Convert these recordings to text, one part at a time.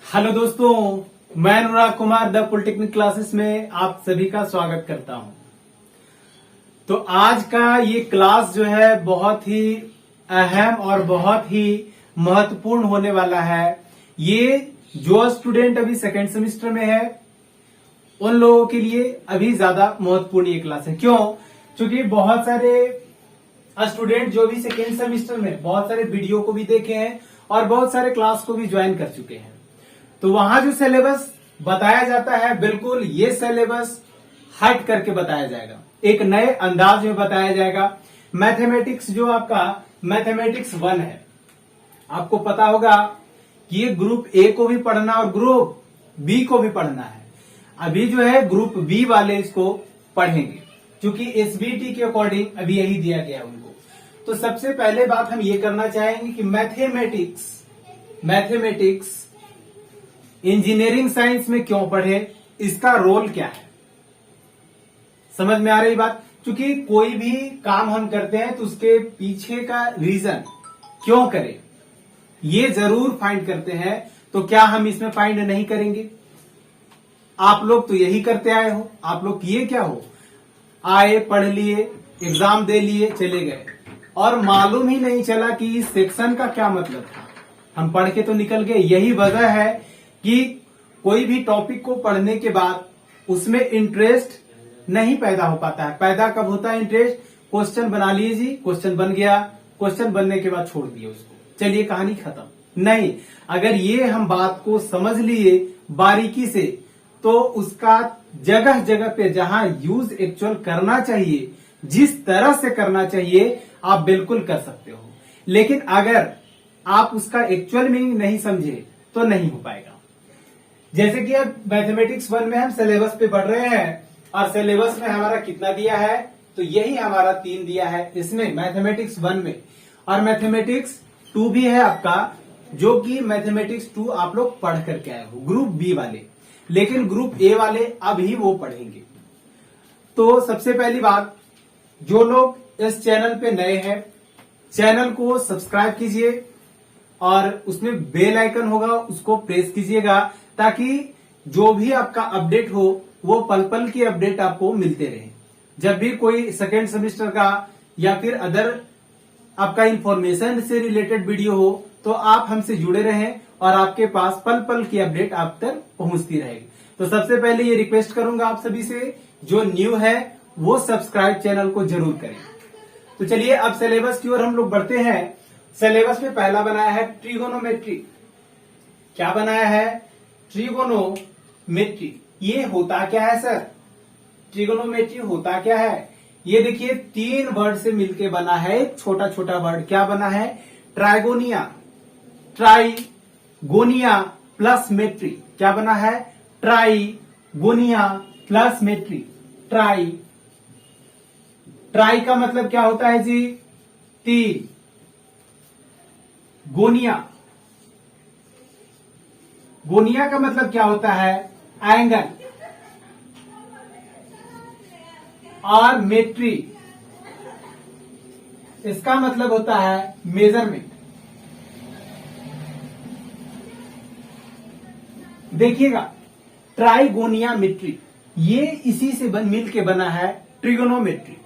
Hello दोस्तों, मैं अनुराग Kumar the polytechnic classes में आप सभी का स्वागत करता हूं। तो आज का ये क्लास जो है बहुत ही अहम और बहुत ही महत्वपूर्ण होने वाला है। ये जो स्टूडेंट अभी सेकेंड सेमेस्टर में है उन लोगों के लिए अभी ज्यादा महत्वपूर्ण ये क्लास है। क्यों? क्योंकि बहुत सारे स्टूडेंट जो भी सेकेंड सेमेस्टर में बहुत सारे वीडियो को भी देखे हैं और बहुत सारे क्लास को भी ज्वाइन कर चुके हैं। तो वहां जो सिलेबस बताया जाता है बिल्कुल ये सिलेबस हट करके बताया जाएगा, एक नए अंदाज में बताया जाएगा। मैथमेटिक्स जो आपका मैथमेटिक्स 1 है, आपको पता होगा कि ये ग्रुप ए को भी पढ़ना और ग्रुप बी को भी पढ़ना है। अभी जो है ग्रुप बी वाले इसको पढ़ेंगे क्योंकि एसबीटी के अकॉर्डिंग अभी यही दिया गया उनको। तो सबसे पहले बात हम ये करना चाहेंगे कि मैथमेटिक्स इंजीनियरिंग साइंस में क्यों पढ़े, इसका रोल क्या है। समझ में आ रही बात? क्योंकि कोई भी काम हम करते हैं तो उसके पीछे का रीजन क्यों करें ये जरूर फाइंड करते हैं। तो क्या हम इसमें फाइंड नहीं करेंगे? आप लोग तो यही करते आए हो। आप लोग किए क्या हो, आए पढ़ लिए, एग्जाम दे लिए, चले गए और मालूम ही नहीं चला कि इस सेक्शन का क्या मतलब था। हम पढ़ के तो निकल गए। यही वजह है कि कोई भी टॉपिक को पढ़ने के बाद उसमें इंटरेस्ट नहीं पैदा हो पाता है। पैदा कब होता है इंटरेस्ट? क्वेश्चन बना लिए जी, क्वेश्चन बन गया, क्वेश्चन बनने के बाद छोड़ दिए उसको, चलिए कहानी खत्म। नहीं, अगर ये हम बात को समझ लिए बारीकी से तो उसका जगह जगह पे जहां यूज एक्चुअल करना चाहिए, जिस तरह से करना चाहिए, आप बिल्कुल कर सकते हो। लेकिन अगर आप उसका एक्चुअल मीनिंग नहीं समझे तो नहीं हो पाएगा। जैसे कि अब मैथमेटिक्स 1 में हम सिलेबस पे बढ़ रहे हैं और सिलेबस में हमारा कितना दिया है, तो यही हमारा 3 दिया है इसमें मैथमेटिक्स 1 में। और मैथमेटिक्स 2 भी है आपका, जो कि मैथमेटिक्स 2 आप लोग पढ़ करके आए हो ग्रुप बी वाले, लेकिन ग्रुप ए वाले अभी वो पढ़ेंगे। तो सबसे पहली बात, जो लोग इस चैनल पे नए हैं, चैनल को सब्सक्राइब कीजिए और उसमें बेल आइकन होगा उसको प्रेस कीजिएगा ताकि जो भी आपका अपडेट हो वो पल पल की अपडेट आपको मिलते रहे। जब भी कोई सेकेंड सेमेस्टर का या फिर अदर आपका इंफॉर्मेशन से रिलेटेड वीडियो हो तो आप हमसे जुड़े रहें और आपके पास पल पल की अपडेट आप तक पहुंचती रहेगी। तो सबसे पहले ये रिक्वेस्ट करूंगा आप सभी से, जो न्यू है वो सब्सक्राइब चैनल को जरूर करें। तो चलिए अब सिलेबस की ओर हम लोग बढ़ते हैं। सिलेबस में पहला बनाया है ट्रिगोनोमेट्री। क्या बनाया है? ट्रिगोनोमेट्री। ये होता क्या है सर? ट्रिगोनोमेट्री होता क्या है? ये देखिए 3 वर्ड से मिलके बना है, एक छोटा छोटा वर्ड। क्या बना है? ट्राइगोनिया। ट्राइगोनिया प्लस मेट्री। क्या बना है? ट्राइगोनिया प्लस मेट्री। ट्राई का मतलब क्या होता है जी? 3। गोनिया का मतलब क्या होता है? एंगल। और मेट्री इसका मतलब होता है मेजरमेंट। देखिएगा, ट्राइगोनिया मेट्री ये इसी से मिल के बना है ट्रिगोनोमेट्री।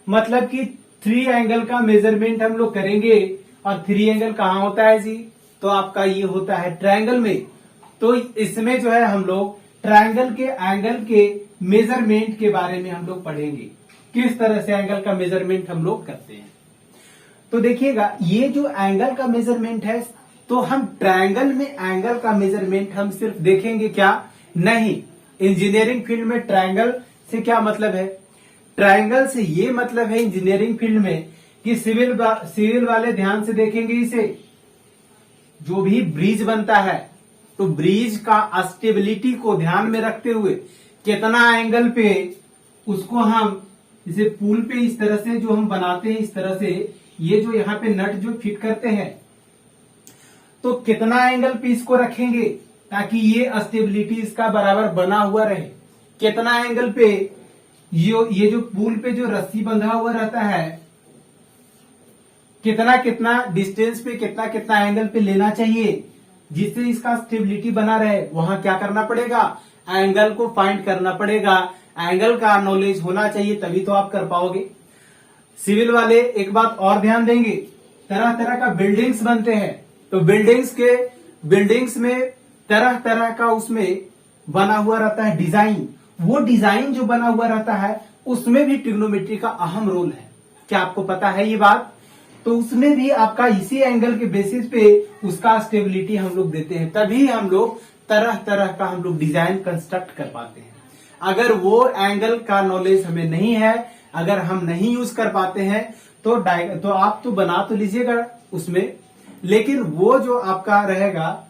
मतलब कि 3 एंगल का मेजरमेंट हम लोग करेंगे। और 3 एंगल कहाँ होता है जी? तो आपका ये होता है ट्रायंगल में। तो इसमें जो है हम लोग ट्रायंगल के एंगल के मेजरमेंट के बारे में हम लोग पढ़ेंगे, किस तरह से एंगल का मेजरमेंट हम लोग करते हैं। तो देखिएगा, ये जो एंगल का मेजरमेंट है, तो हम ट्रायंगल में एंगल का मेजरमेंट हम सिर्फ देखेंगे क्या? नहीं। इंजीनियरिंग फील्ड में ट्रायंगल से क्या मतलब है? ट्रायंगल से ये मतलब है इंजीनियरिंग फील्ड में कि सिविल वाले ध्यान से देखेंगे इसे। जो भी ब्रिज बनता है तो ब्रिज का स्टेबिलिटी को ध्यान में रखते हुए कितना एंगल पे उसको हम, जैसे पुल पे इस तरह से जो हम बनाते हैं, इस तरह से ये जो यहाँ पे नट जो फिट करते हैं, तो कितना एंगल पे इसको रखेंगे ताकि ये स्टेबिलिटी इसका बराबर बना हुआ रहे। कितना एंगल पे ये जो पुल पे जो रस्सी बंधा हुआ रहता है, कितना कितना डिस्टेंस पे कितना कितना एंगल पे लेना चाहिए, जिससे इसका स्टेबिलिटी बना रहे, वहां क्या करना पड़ेगा, एंगल को फाइंड करना पड़ेगा। एंगल का नॉलेज होना चाहिए, तभी तो आप कर पाओगे। सिविल वाले एक बात और ध्यान देंगे, तरह तरह का बिल्डिंग्स बनते हैं, तो बिल्डिंग्स में तरह तरह का उसमें बना हुआ रहता है डिजाइन। वो डिजाइन जो बना हुआ रहता है उसमें भी ट्रिग्नोमेट्री का अहम रोल है। क्या आपको पता है ये बात? तो उसमें भी आपका इसी एंगल के बेसिस पे उसका स्टेबिलिटी हम लोग देते हैं, तभी हम लोग तरह तरह का हम लोग डिजाइन कंस्ट्रक्ट कर पाते हैं। अगर वो एंगल का नॉलेज हमें नहीं है, अगर हम नहीं यूज कर पाते हैं तो आप तो बना तो लीजिएगा उसमें, लेकिन वो जो आपका रहेगा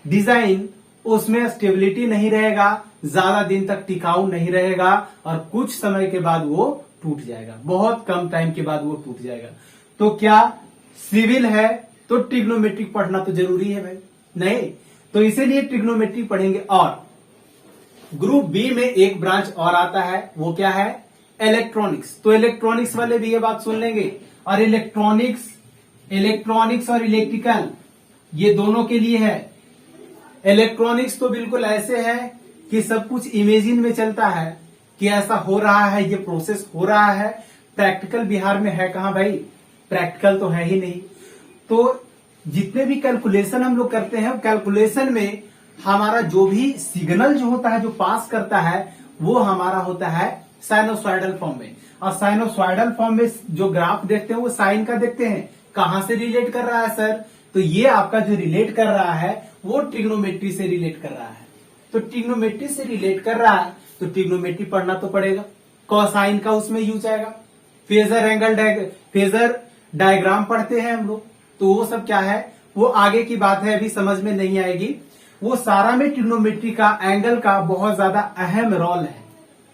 डिजाइन, उसमें स्टेबिलिटी नहीं रहेगा, ज्यादा दिन तक टिकाऊ नहीं रहेगा और कुछ समय के बाद वो टूट जाएगा, बहुत कम टाइम के बाद वो टूट जाएगा। तो क्या सिविल है तो ट्रिग्नोमेट्रिक पढ़ना तो जरूरी है भाई? नहीं, तो इसीलिए ट्रिग्नोमेट्री पढ़ेंगे। और ग्रुप बी में एक ब्रांच और आता है, वो क्या है, इलेक्ट्रॉनिक्स। तो इलेक्ट्रॉनिक्स वाले भी ये बात सुन लेंगे। और इलेक्ट्रॉनिक्स और इलेक्ट्रिकल ये दोनों के लिए है। इलेक्ट्रॉनिक्स तो बिल्कुल ऐसे है कि सब कुछ इमेजिन में चलता है कि ऐसा हो रहा है, ये प्रोसेस हो रहा है। प्रैक्टिकल बिहार में है कहां भाई? प्रैक्टिकल तो है ही नहीं। तो जितने भी कैलकुलेशन हम लोग करते हैं, कैलकुलेशन में हमारा जो भी सिग्नल जो होता है, जो पास करता है, वो हमारा होता है साइनोसॉइडल फॉर्म में। और साइनोसॉइडल फॉर्म में जो ग्राफ देखते हैं वो साइन का देखते हैं। कहां से रिलेट कर रहा है सर? तो ये आपका जो रिलेट कर रहा है वो ट्रिग्नोमेट्री से रिलेट कर रहा है। तो ट्रिग्नोमेट्री से रिलेट कर रहा है तो ट्रिग्नोमेट्री पढ़ना तो पड़ेगा। कोसाइन का उसमें यूज आएगा। फेजर डायग्राम पढ़ते हैं हम लोग, तो वो सब क्या है, वो आगे की बात है, अभी समझ में नहीं आएगी। वो सारा में ट्रिग्नोमेट्री का एंगल का बहुत ज्यादा अहम रोल है।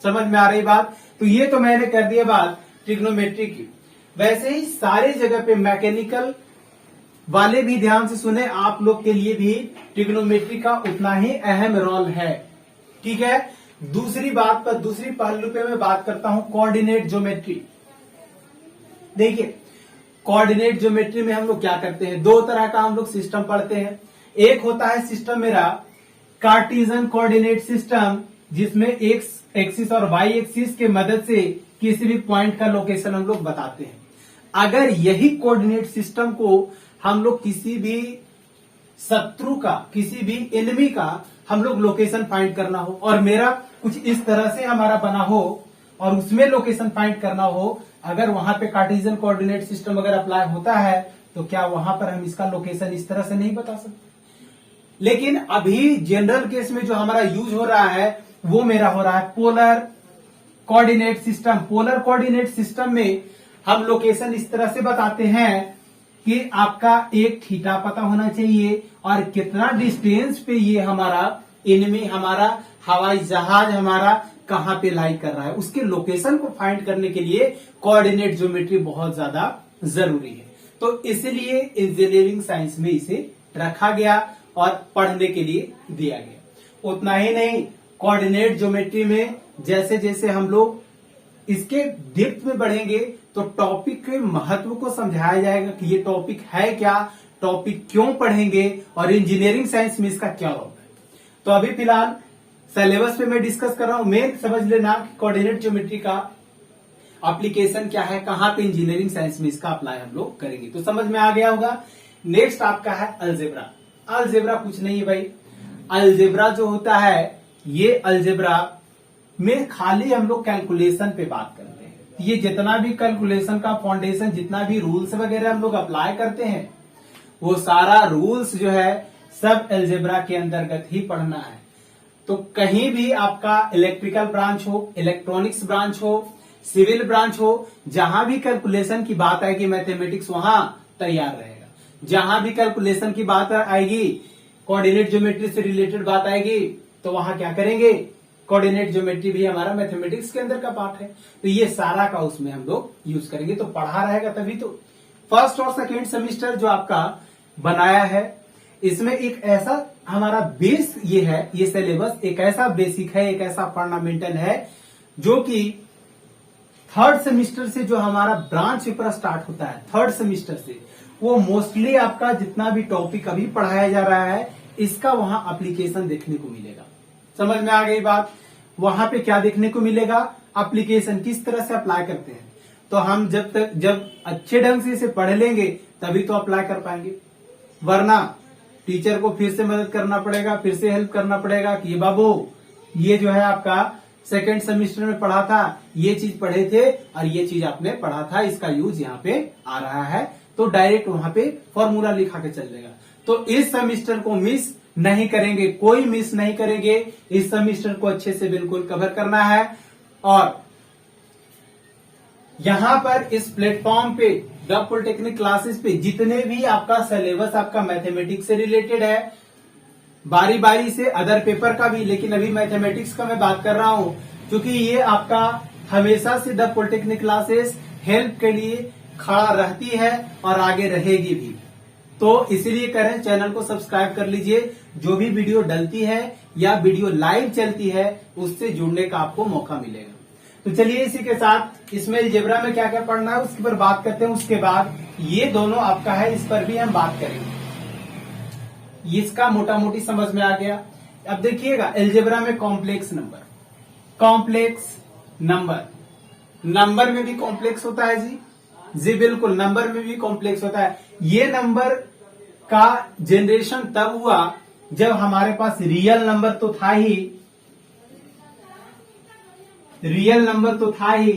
समझ में आ रही बात? तो ये तो मैंने कर दिया बात ट्रिग्नोमेट्री की। वैसे ही सारी जगह पे मैकेनिकल वाले भी ध्यान से सुने, आप लोग के लिए भी ट्रिग्नोमेट्री का उतना ही अहम रोल है। ठीक है, दूसरी पहलू पे मैं बात करता हूं, कोऑर्डिनेट ज्योमेट्री। देखिए, कोऑर्डिनेट ज्योमेट्री में हम लोग क्या करते हैं, दो तरह का हम लोग सिस्टम पढ़ते हैं। एक होता है सिस्टम मेरा कार्टेशियन कोऑर्डिनेट सिस्टम, जिसमें एक्स एक्सिस और वाई एक्सिस के मदद से किसी भी पॉइंट का लोकेशन हम लोग बताते हैं। अगर यही कोऑर्डिनेट सिस्टम को हम लोग किसी भी शत्रु का, किसी भी एनिमी का हम लोग लोकेशन फाइंड करना हो, और मेरा कुछ इस तरह से हमारा बना हो और उसमें लोकेशन फाइंड करना हो, अगर वहां पे कार्टेशियन कोऑर्डिनेट सिस्टम अगर अप्लाई होता है तो क्या वहां पर हम इसका लोकेशन इस तरह से नहीं बता सकते? लेकिन अभी जनरल केस में जो हमारा यूज हो रहा है वो मेरा हो रहा है polar coordinate system. Polar coordinate system में हम लोकेशन इस तरह से बताते हैं कि आपका एक थीटा पता होना चाहिए और कितना डिस्टेंस पे ये हमारा एनिमी, हमारा हवाई जहाज हमारा कहां पे लाई कर रहा है, उसके लोकेशन को फाइंड करने के लिए कोऑर्डिनेट ज्योमेट्री बहुत ज्यादा जरूरी है। तो इसलिए इंजीनियरिंग साइंस में इसे रखा गया और पढ़ने के लिए दिया गया। उतना ही नहीं, कोऑर्डिनेट ज्योमेट्री में जैसे जैसे हम लोग इसके डेप्थ में बढ़ेंगे तो टॉपिक के महत्व को समझाया जाएगा कि ये टॉपिक है क्या, टॉपिक क्यों पढ़ेंगे और इंजीनियरिंग साइंस में इसका क्या रोल है। तो अभी फिलहाल सिलेबस पे मैं डिस्कस कर रहा हूं। मेन समझ लेना कि कोऑर्डिनेट ज्योमेट्री का एप्लीकेशन क्या है, कहां पे इंजीनियरिंग साइंस में इसका अप्लाई हम लोग करेंगे, तो समझ में आ गया होगा। नेक्स्ट आपका है अलजेब्रा। अलजेब्रा कुछ नहीं है भाई, अलजेब्रा जो होता है ये अलजेब्रा में खाली हम लोग कैलकुलेशन पे बात करते हैं। ये जितना भी कैलकुलेशन का फाउंडेशन, जितना भी रूल्स वगैरह हम लोग अप्लाई करते हैं, वो सारा रूल्स जो है सब अलजेब्रा के अंतर्गत ही पढ़ना है। तो कहीं भी आपका इलेक्ट्रिकल ब्रांच हो, इलेक्ट्रॉनिक्स ब्रांच हो, सिविल ब्रांच हो, जहां भी कैलकुलेशन की बात आएगी मैथमेटिक्स वहां तैयार रहेगा। जहां भी कैलकुलेशन की बात आएगी, कोऑर्डिनेट ज्योमेट्री से रिलेटेड बात आएगी, तो वहां क्या करेंगे, कोऑर्डिनेट ज्योमेट्री भी हमारा मैथमेटिक्स के अंदर का पार्ट है। तो ये सारा का उसमें हम लोग यूज करेंगे, तो पढ़ा रहेगा तभी तो। फर्स्ट और सेकेंड सेमेस्टर जो आपका बनाया है, इसमें एक ऐसा हमारा बेस ये है, ये सिलेबस एक ऐसा बेसिक है, एक ऐसा फंडामेंटल है जो कि थर्ड सेमेस्टर से जो हमारा ब्रांच पेपर स्टार्ट होता है, थर्ड सेमेस्टर से वो मोस्टली आपका जितना भी टॉपिक अभी पढ़ाया जा रहा है इसका वहां एप्लीकेशन देखने को मिलेगा। समझ में आ गई बात? वहां पे क्या देखने को मिलेगा? एप्लीकेशन किस तरह से अप्लाई करते हैं। तो हम जब अच्छे ढंग से इसे पढ़ लेंगे तभी तो अप्लाई कर पाएंगे, वरना टीचर को फिर से मदद करना पड़ेगा, फिर से हेल्प करना पड़ेगा कि बाबू ये जो है आपका सेकेंड सेमेस्टर में पढ़ा था, ये चीज पढ़े थे और ये चीज आपने पढ़ा था, इसका यूज यहाँ पे आ रहा है। तो डायरेक्ट वहां पे फॉर्मूला लिखा के चल जाएगा। तो इस सेमेस्टर को मिस नहीं करेंगे, कोई मिस नहीं करेंगे। इस सेमेस्टर को अच्छे से बिल्कुल कवर करना है। और यहां पर इस प्लेटफॉर्म पे द पॉलिटेक्निक क्लासेस पे जितने भी आपका सिलेबस आपका मैथमेटिक्स से रिलेटेड है, बारी बारी से अदर पेपर का भी, लेकिन अभी मैथमेटिक्स का मैं बात कर रहा हूं क्योंकि ये आपका हमेशा से द पॉलिटेक्निक क्लासेस हेल्प के लिए खड़ा रहती है और आगे रहेगी भी। तो इसीलिए करें, चैनल को सब्सक्राइब कर लीजिए। जो भी वीडियो डलती है या वीडियो लाइव चलती है उससे जुड़ने का आपको मौका मिलेगा। तो चलिए इसी के साथ इसमें अलजेब्रा में क्या क्या पढ़ना है उसके पर बात करते हैं। उसके बाद ये दोनों आपका है, इस पर भी हम बात करेंगे। इसका मोटा मोटी समझ में आ गया। अब देखिएगा अलजेब्रा में कॉम्प्लेक्स नंबर में भी कॉम्प्लेक्स होता है जी बिल्कुल, नंबर में भी कॉम्प्लेक्स होता है। ये नंबर का जनरेशन तब हुआ जब हमारे पास रियल नंबर तो था ही,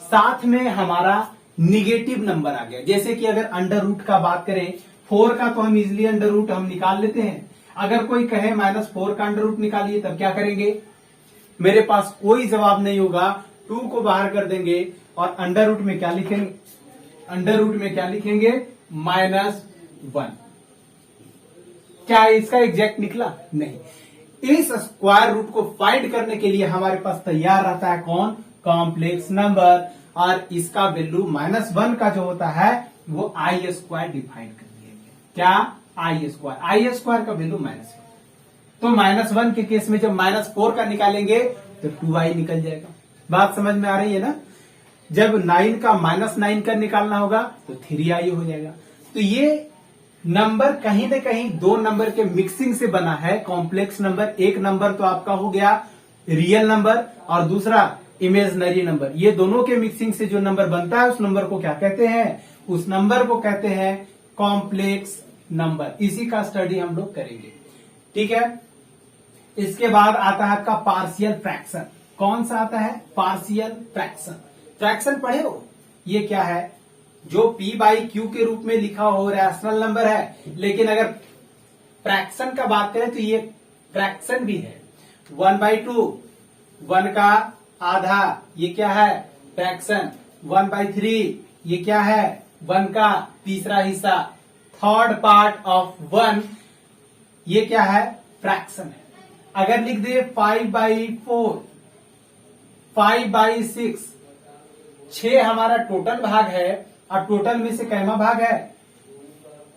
साथ में हमारा निगेटिव नंबर आ गया। जैसे कि अगर अंडर रूट का बात करें, 4 का तो हम इजिली अंडर रूट हम निकाल लेते हैं। अगर कोई कहे -4 का अंडर रूट निकालिए, तब क्या करेंगे? मेरे पास कोई जवाब नहीं होगा, 2 को बाहर कर देंगे और अंडर रूट में क्या लिखेंगे? -1। क्या इसका एग्जैक्ट निकला? नहीं। इस स्क्वायर रूट को फाइंड करने के लिए हमारे पास तैयार रहता है कौन? Complex number. और इसका वैल्यू -1 का जो होता है वो I² डिफाइन कर दिया गया। क्या? I² का वैल्यू -1। तो -1 के केस में जब -4 का निकालेंगे तो 2i निकल जाएगा। बात समझ में आ रही है ना? जब 9 का -9 का निकालना होगा तो 3i हो जाएगा। तो ये नंबर कहीं न कहीं 2 नंबर के मिक्सिंग से बना है कॉम्प्लेक्स नंबर। एक नंबर तो आपका हो गया रियल नंबर और दूसरा इमेजिनरी नंबर। ये दोनों के मिक्सिंग से जो नंबर बनता है उस नंबर को क्या कहते हैं? उस नंबर को कहते हैं कॉम्प्लेक्स नंबर। इसी का स्टडी हम लोग करेंगे, ठीक है। इसके बाद आता है आपका पार्शियल फ्रैक्शन। कौन सा आता है? पार्शियल फ्रैक्शन पढ़े हो? ये क्या है? जो P/Q के रूप में लिखा हो रैशनल नंबर है, लेकिन अगर फ्रैक्शन का बात करें तो ये फ्रैक्शन भी है। 1/2, 1 का आधा, ये क्या है? फ्रैक्शन। 1/3, ये क्या है? 1 का तीसरा हिस्सा। 3rd पार्ट ऑफ 1, ये क्या है? फ्रैक्शन है। अगर लिख दे 5/4, 5/6, 6 हमारा टोटल भाग है और टोटल में से कैमा भाग है?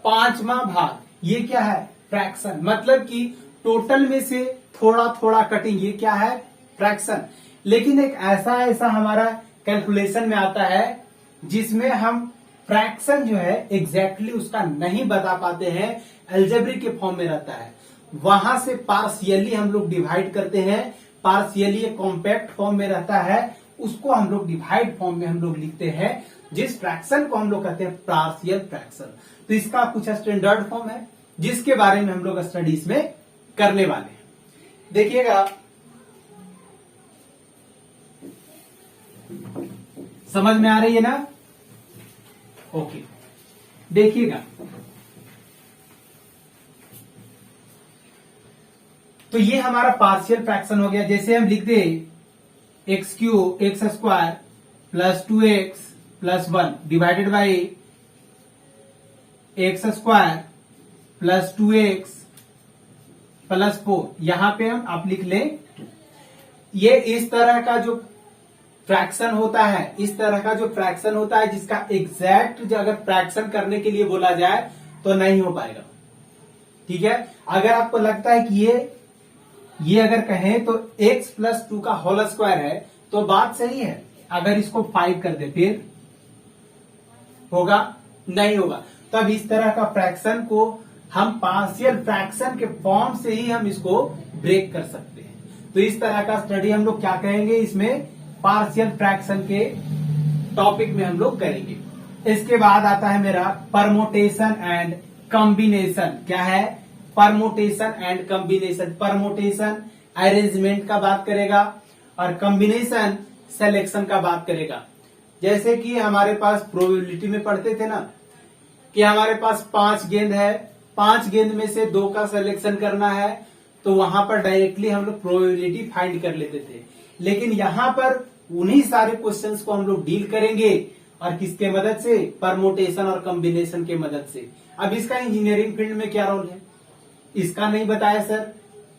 5वां भाग। ये क्या है? फ्रैक्शन। मतलब कि टोटल में से थोड़ा थोड़ा कटिंग, ये क्या है? फ्रैक्शन। लेकिन एक ऐसा हमारा कैलकुलेशन में आता है जिसमें हम फ्रैक्शन जो है एग्जैक्टली उसका नहीं बता पाते हैं, अलजेब्रिक के फॉर्म में रहता है। वहां से पार्शियली हम लोग डिवाइड करते हैं। पार्शियली कॉम्पैक्ट फॉर्म में रहता है, उसको हम लोग डिवाइड फॉर्म में हम लोग लिखते हैं, जिस फ्रैक्शन को हम लोग कहते हैं पार्शियल फ्रैक्शन। तो इसका कुछ स्टैंडर्ड फॉर्म है जिसके बारे में हम लोग स्टडीज में करने वाले हैं। देखिएगा, समझ में आ रही है ना? ओके, देखिएगा तो ये हमारा पार्शियल फ्रैक्शन हो गया। जैसे हम लिख दे x² plus 2x plus 1 divided by x² plus 2x plus 4। यहां पे हम आप लिख लें, ये इस तरह का जो फ्रैक्शन होता है, जिसका एग्जैक्ट अगर फ्रैक्शन करने के लिए बोला जाए तो नहीं हो पाएगा, ठीक है। अगर आपको लगता है कि ये अगर कहें तो x प्लस 2 का होल स्क्वायर है तो बात सही है। अगर इसको 5 कर दे फिर होगा? नहीं होगा। तब इस तरह का फ्रैक्शन को हम पार्शियल फ्रैक्शन के फॉर्म से ही हम इसको ब्रेक कर सकते हैं। तो इस तरह का स्टडी हम लोग क्या कहेंगे, इसमें पार्शियल फ्रैक्शन के टॉपिक में हम लोग करेंगे। इसके बाद आता है मेरा परमोटेशन एंड कॉम्बिनेशन। क्या है? Permutation and combination. Permutation arrangement का बात करेगा और कॉम्बिनेशन सिलेक्शन का बात करेगा। जैसे कि हमारे पास प्रोबेबिलिटी में पढ़ते थे ना कि हमारे पास 5 गेंद है, 5 गेंद में से 2 का सिलेक्शन करना है, तो वहां पर डायरेक्टली हम लोग प्रोबेबिलिटी फाइंड कर लेते थे। लेकिन यहां पर उन्हीं सारे क्वेश्चंस को हम लोग डील करेंगे और किसके मदद से? परमोटेशन और कॉम्बिनेशन के मदद से। अब इसका इंजीनियरिंग फील्ड में क्या रोल है, इसका नहीं बताया सर।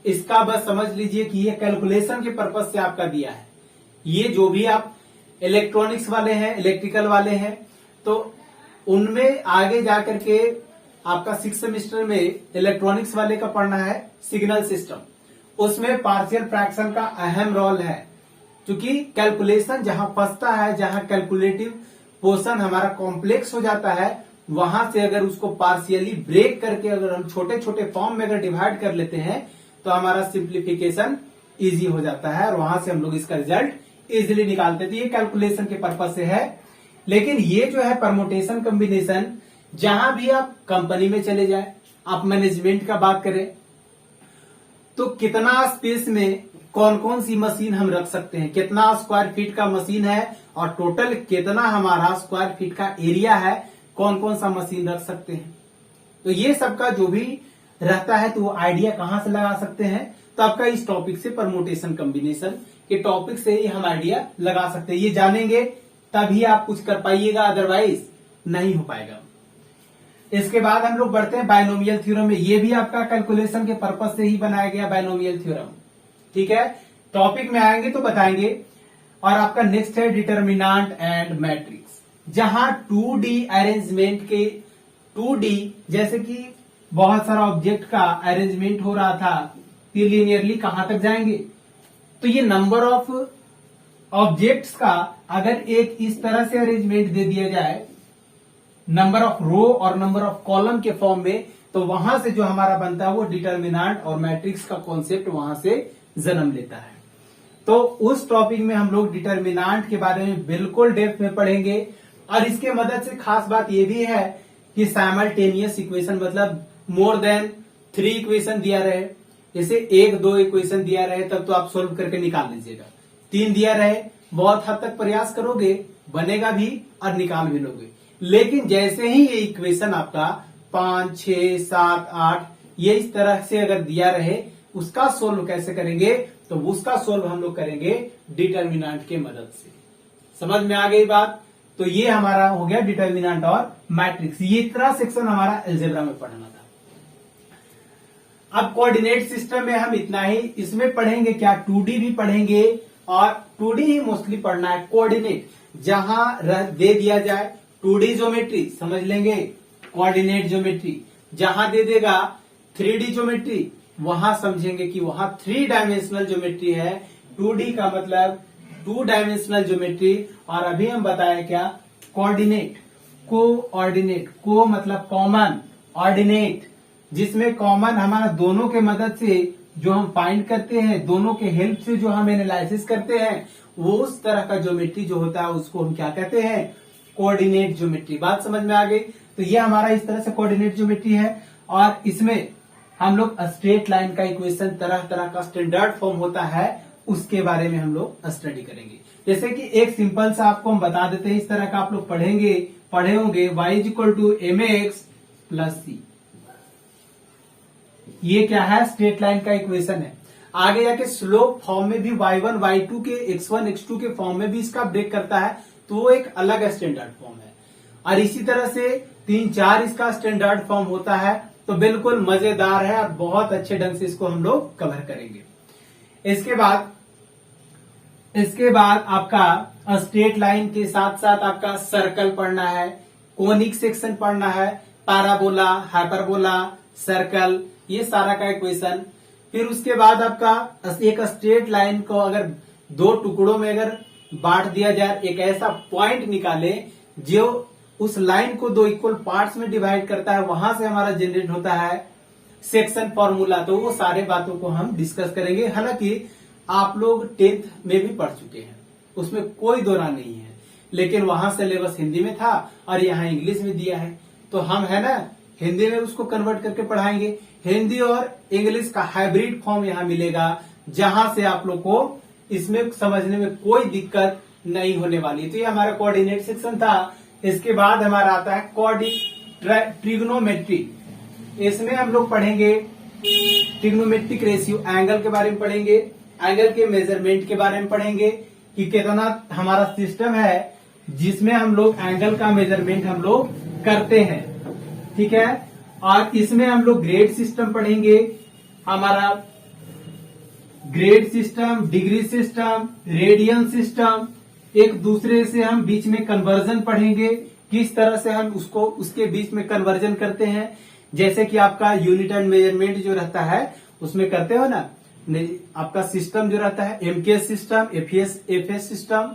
इसका बस समझ लीजिए कि ये कैलकुलेशन के पर्पज से आपका दिया है। ये जो भी आप इलेक्ट्रॉनिक्स वाले हैं, इलेक्ट्रिकल वाले हैं, तो उनमें आगे जाकर के आपका 6 सेमेस्टर में इलेक्ट्रॉनिक्स वाले का पढ़ना है सिग्नल सिस्टम। उसमें पार्शियल फ्रैक्शन का अहम रोल है, क्योंकि कैलकुलेशन जहां फंसता है, जहां कैलकुलेटिव पोर्शन हमारा कॉम्प्लेक्स हो जाता है, वहां से अगर उसको पार्शियली ब्रेक करके अगर हम छोटे छोटे फॉर्म में अगर डिवाइड कर लेते हैं तो हमारा सिंप्लीफिकेशन इजी हो जाता है और वहां से हम लोग इसका रिजल्ट इजीली निकालते थे। ये कैलकुलेशन के पर्पज से है। लेकिन ये जो है परमोटेशन कॉम्बिनेशन, जहां भी आप कंपनी में चले जाए, आप मैनेजमेंट का बात करें, तो कितना स्पेस में कौन कौन सी मशीन हम रख सकते हैं, कितना स्क्वायर फीट का मशीन है और टोटल कितना हमारा स्क्वायर फीट का एरिया है, कौन कौन सा मशीन रख सकते हैं। तो ये सबका जो भी रहता है तो वो आइडिया कहां से लगा सकते हैं, तो आपका इस टॉपिक से परमोटेशन कॉम्बिनेशन के टॉपिक से ही हम आइडिया लगा सकते हैं। ये जानेंगे तभी आप कुछ कर पाइएगा, अदरवाइज नहीं हो पाएगा। इसके बाद हम लोग बढ़ते हैं बायनोमियल थ्योरम में। ये भी आपका कैलकुलेशन के पर्पज से ही बनाया गया बायनोमियल थ्योरम। ठीक है, टॉपिक में आएंगे तो बताएंगे। और आपका नेक्स्ट है डिटर्मिनेंट एंड मैट्रिक्स, जहां 2D अरेंजमेंट के 2D जैसे कि बहुत सारा ऑब्जेक्ट का अरेंजमेंट हो रहा था, ये लीनियरली कहां तक जाएंगे, तो ये नंबर ऑफ ऑब्जेक्ट्स का अगर एक इस तरह से अरेंजमेंट दे दिया जाए, नंबर ऑफ रो और नंबर ऑफ कॉलम के फॉर्म में, तो वहां से जो हमारा बनता है वो डिटर्मिनेंट और मैट्रिक्स का कॉन्सेप्ट वहां से जन्म लेता है। तो उस टॉपिक में हम लोग डिटर्मिनेंट के बारे में बिल्कुल डेप्थ में पढ़ेंगे। और इसके मदद से खास बात यह भी है कि साइमल्टेनियस इक्वेशन, मतलब मोर देन 3 इक्वेशन दिया रहे, जैसे 1-2 इक्वेशन दिया रहे तब तो आप सोल्व करके निकाल लीजिएगा। 3 दिया रहे, बहुत हद तक प्रयास करोगे, बनेगा भी और निकाल भी लोगे। लेकिन जैसे ही ये इक्वेशन आपका 5, 6, 7, 8 ये इस तरह से अगर दिया रहे, उसका सोल्व कैसे करेंगे, तो उसका सोल्व हम लोग करेंगे डिटर्मिनेंट के मदद से। समझ में आ गई बात? तो ये हमारा हो गया डिटर्मिनेंट और मैट्रिक्स। ये इतना सेक्शन हमारा अलजेब्रा में पढ़ना था। अब कोऑर्डिनेट सिस्टम में हम इतना ही इसमें पढ़ेंगे, क्या 2D भी पढ़ेंगे और 2D ही मोस्टली पढ़ना है। कोऑर्डिनेट जहां दे दिया जाए 2D ज्योमेट्री समझ लेंगे, कोऑर्डिनेट ज्योमेट्री जहां दे देगा 3D ज्योमेट्री, वहां समझेंगे कि वहां 3 डायमेंशनल ज्योमेट्री है। 2D का मतलब 2 डायमेंशनल ज्योमेट्री। और अभी हम बताया क्या, कोऑर्डिनेट, कोऑर्डिनेट, को मतलब कॉमन, ऑर्डिनेट जिसमें कॉमन हमारा दोनों के मदद से जो हम फाइंड करते हैं, दोनों के हेल्प से जो हम एनालिसिस करते हैं, वो उस तरह का ज्योमेट्री जो होता है उसको हम क्या कहते हैं, कोऑर्डिनेट ज्योमेट्री। बात समझ में आ गई? तो ये हमारा इस तरह से कोऑर्डिनेट ज्योमेट्री है। और इसमें हम लोग स्ट्रेट लाइन का इक्वेशन, तरह तरह का स्टैंडर्ड फॉर्म होता है, उसके बारे में हम लोग स्टडी करेंगे। जैसे कि एक सिंपल सा आपको हम बता देते हैं, इस तरह का आप लोग पढ़े होंगे y = mx + c। ये क्या है, स्ट्रेट लाइन का इक्वेशन है। आगे जाके स्लोप फॉर्म में भी y1 y2 के x1 x2 के फॉर्म में भी इसका ब्रेक करता है, तो वो एक अलग स्टैंडर्ड फॉर्म है। और इसी तरह से 3-4 इसका स्टैंडर्ड फॉर्म होता है। तो बिल्कुल मजेदार है और बहुत अच्छे ढंग से इसको हम लोग कवर करेंगे। इसके बाद आपका स्ट्रेट लाइन के साथ साथ आपका सर्कल पढ़ना है, कोनिक सेक्शन पढ़ना है, पैराबोला, हाइपरबोला, सर्कल, ये सारा का इक्वेशन। फिर उसके बाद आपका एक स्ट्रेट लाइन को अगर 2 टुकड़ों में अगर बांट दिया जाए, एक ऐसा पॉइंट निकाले जो उस लाइन को दो इक्वल पार्ट्स में डिवाइड करता है, वहां से हमारा जनरेट होता है सेक्शन फॉर्मूला। तो वो सारे बातों को हम डिस्कस करेंगे। हालांकि आप लोग 10th में भी पढ़ चुके हैं, उसमें कोई दो राय नहीं है, लेकिन वहां सिलेबस हिंदी में था और यहाँ इंग्लिश में दिया है, तो हम है ना हिंदी में उसको कन्वर्ट करके पढ़ाएंगे। हिंदी और इंग्लिश का हाइब्रिड फॉर्म यहाँ मिलेगा, जहां से आप लोग को इसमें समझने में कोई दिक्कत नहीं होने वाली। तो ये हमारा कोऑर्डिनेट सेक्शन था। इसके बाद हमारा आता है ट्रिग्नोमेट्री। इसमें हम लोग पढ़ेंगे ट्रिग्नोमेट्रिक रेशियो, एंगल के बारे में पढ़ेंगे, एंगल के मेजरमेंट के बारे में पढ़ेंगे कि कितना हमारा सिस्टम है जिसमें हम लोग एंगल का मेजरमेंट हम लोग करते हैं, ठीक है। और इसमें हम लोग ग्रेड सिस्टम पढ़ेंगे, हमारा grade system, degree system, radian system, एक दूसरे से हम बीच में कन्वर्जन पढ़ेंगे, किस तरह से हम उसको उसके बीच में कन्वर्जन करते हैं। जैसे कि आपका यूनिट एंड मेजरमेंट जो रहता है उसमें करते हो ना, आपका सिस्टम जो रहता है एमकेएस सिस्टम, एफएस सिस्टम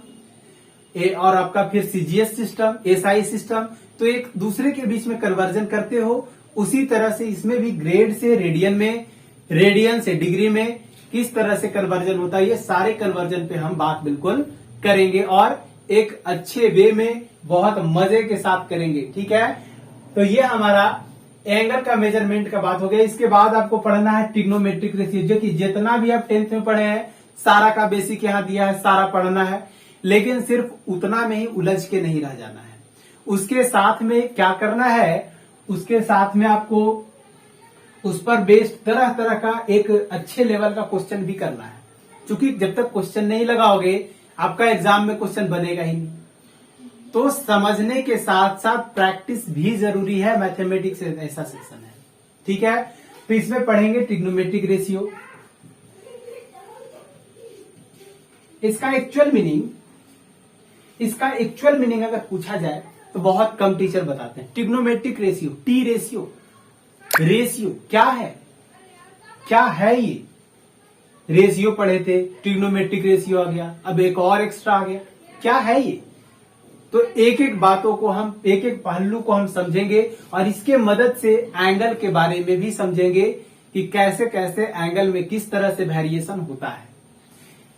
और आपका फिर सीजीएस सिस्टम, एसआई सिस्टम, तो एक दूसरे के बीच में कन्वर्जन करते हो। उसी तरह से इसमें भी ग्रेड से रेडियन में, रेडियन से डिग्री में किस तरह से कन्वर्जन होता है, ये सारे कन्वर्जन पे हम बात बिल्कुल करेंगे और एक अच्छे वे में बहुत मजे के साथ करेंगे, ठीक है। तो ये हमारा एंगल का मेजरमेंट का बात हो गया। इसके बाद आपको पढ़ना है ट्रिग्नोमेट्रिक रेशियो, जो कि जितना भी आप 10th में पढ़े हैं सारा का बेसिक यहाँ दिया है, सारा पढ़ना है, लेकिन सिर्फ उतना में ही उलझ के नहीं रह जाना है। उसके साथ में क्या करना है, उसके साथ में आपको उस पर बेस्ड तरह तरह का एक अच्छे लेवल का क्वेश्चन भी करना है, क्योंकि जब तक क्वेश्चन नहीं लगाओगे आपका एग्जाम में क्वेश्चन बनेगा ही नहीं। तो समझने के साथ साथ प्रैक्टिस भी जरूरी है, मैथमेटिक्स ऐसा सेक्शन है, ठीक है। तो इसमें पढ़ेंगे ट्रिग्नोमेट्रिक रेशियो। इसका एक्चुअल मीनिंग अगर पूछा जाए तो बहुत कम टीचर बताते हैं। Trigonometric ratio, T ratio, ratio क्या है, क्या है ये? रेशियो पढ़े थे, ट्रिग्नोमेट्रिक रेशियो आ गया, अब एक और एक्स्ट्रा आ गया, क्या है ये? तो एक एक बातों को हम, एक एक पहलू को हम समझेंगे और इसके मदद से एंगल के बारे में भी समझेंगे कि कैसे कैसे एंगल में किस तरह से वेरिएशन होता है।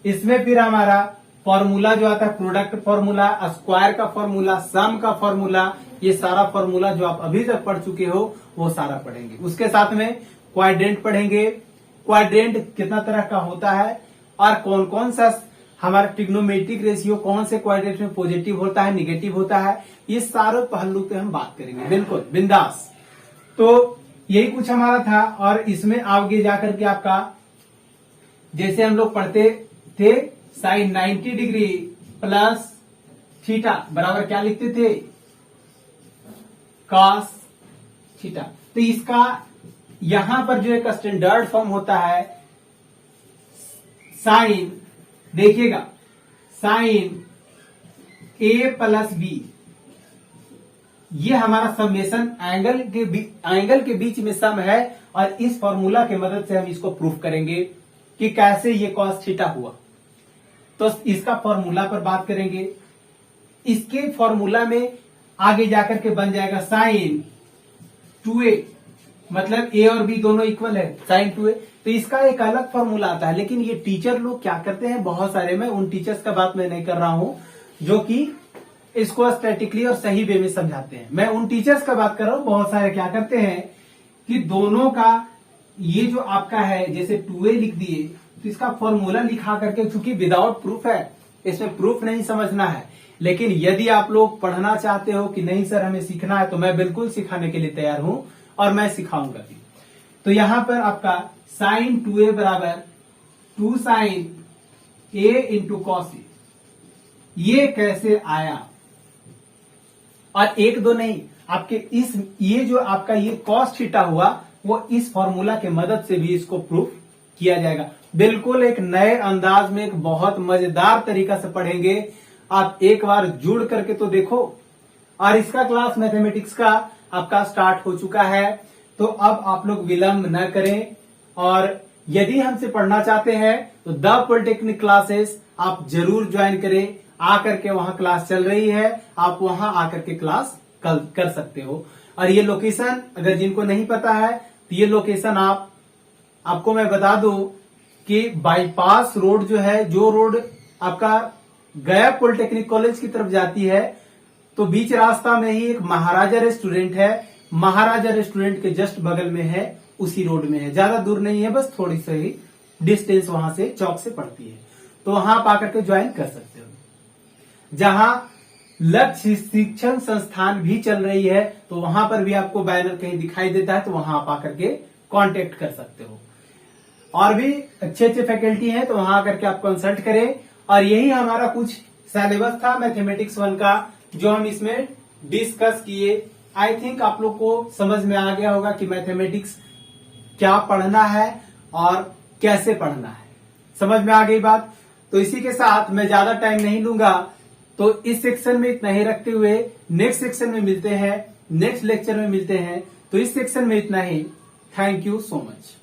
इसमें फिर हमारा फॉर्मूला जो आता है, प्रोडक्ट फॉर्मूला, स्क्वायर का फॉर्मूला, सम का फॉर्मूला, ये सारा फॉर्मूला जो आप अभी तक पढ़ चुके हो वो सारा पढ़ेंगे। उसके साथ में क्वाड्रेंट पढ़ेंगे, क्वाड्रेंट कितना तरह का होता है और कौन कौन सा हमारा ट्रिग्नोमेट्रिक रेशियो कौन से क्वाड्रेंट में पॉजिटिव होता है, निगेटिव होता है, ये सारे पहलू पे हम बात करेंगे, बिल्कुल बिंदास। तो यही कुछ हमारा था। और इसमें आगे जाकर के आपका, जैसे हम लोग पढ़ते थे साइन 90 डिग्री प्लस थीटा बराबर क्या लिखते थे, कॉस थीटा। तो इसका यहां पर जो एक स्टैंडर्ड फॉर्म होता है साइन, देखिएगा साइन ए प्लस बी, ये हमारा समेशन एंगल के बीच में सम है और इस फॉर्मूला के मदद से हम इसको प्रूफ करेंगे कि कैसे ये कॉस थीटा हुआ। तो इसका फॉर्मूला पर बात करेंगे। इसके फॉर्मूला में आगे जाकर के बन जाएगा साइन 2a, मतलब ए और बी दोनों इक्वल है, साइन 2a। तो इसका एक अलग फॉर्मूला आता है, लेकिन ये टीचर लोग क्या करते हैं, बहुत सारे, मैं उन टीचर्स का बात मैं नहीं कर रहा हूं जो कि इसको स्टैटिकली और सही वे में समझाते हैं, मैं उन टीचर्स का बात कर रहा हूं। बहुत सारे क्या करते हैं कि दोनों का ये जो आपका है, जैसे 2a लिख दिए तो इसका फॉर्मूला लिखा करके, चूंकि विदाउट प्रूफ है, इसमें प्रूफ नहीं समझना है। लेकिन यदि आप लोग पढ़ना चाहते हो कि नहीं सर हमें सीखना है, तो मैं बिल्कुल सिखाने के लिए तैयार हूं और मैं सिखाऊंगा भी। तो यहां पर आपका साइन 2a बराबर 2 sign a into cos A, ये कैसे आया? और एक दो नहीं, आपके ये जो आपका ये कॉस थीटा हुआ, वो इस फॉर्मूला के मदद से भी इसको प्रूफ किया जाएगा। बिल्कुल एक नए अंदाज में, एक बहुत मजेदार तरीका से पढ़ेंगे। आप एक बार जुड़ करके तो देखो। और इसका क्लास मैथमेटिक्स का आपका स्टार्ट हो चुका है, तो अब आप लोग विलंब न करें। और यदि हमसे पढ़ना चाहते हैं तो द पॉलिटेक्निक क्लासेस आप जरूर ज्वाइन करें। आकर के वहां क्लास चल रही है, आप वहां आकर के क्लास कर सकते हो। और ये लोकेशन अगर जिनको नहीं पता है तो ये लोकेशन आपको मैं बता दूं कि बाईपास रोड जो है, जो रोड आपका गया पॉलिटेक्निक कॉलेज की तरफ जाती है, तो बीच रास्ता में ही एक महाराजा रेस्टोरेंट है। महाराजा रेस्टोरेंट के जस्ट बगल में है, उसी रोड में है, ज्यादा दूर नहीं है, बस थोड़ी सी ही डिस्टेंस वहां से चौक से पड़ती है। तो वहां आप आकर के ज्वाइन कर सकते हो। जहां लक्ष्य शिक्षण संस्थान भी चल रही है, तो वहां पर भी आपको बैनर कहीं दिखाई देता है, तो वहां आप आकर के कांटेक्ट कर सकते हो। और भी अच्छे अच्छे फैकल्टी हैं, तो वहां आकर के आप कंसल्ट करें। और यही हमारा कुछ सिलेबस था मैथमेटिक्स 1 का, जो हम इसमें डिस्कस किए। आई थिंक आप लोग को समझ में आ गया होगा कि मैथमेटिक्स क्या पढ़ना है और कैसे पढ़ना है। समझ में आ गई बात? तो इसी के साथ मैं ज्यादा टाइम नहीं लूंगा, तो इस सेक्शन में इतना ही रखते हुए नेक्स्ट सेक्शन में मिलते हैं, नेक्स्ट लेक्चर में मिलते हैं। तो इस सेक्शन में इतना ही। Thank you so much.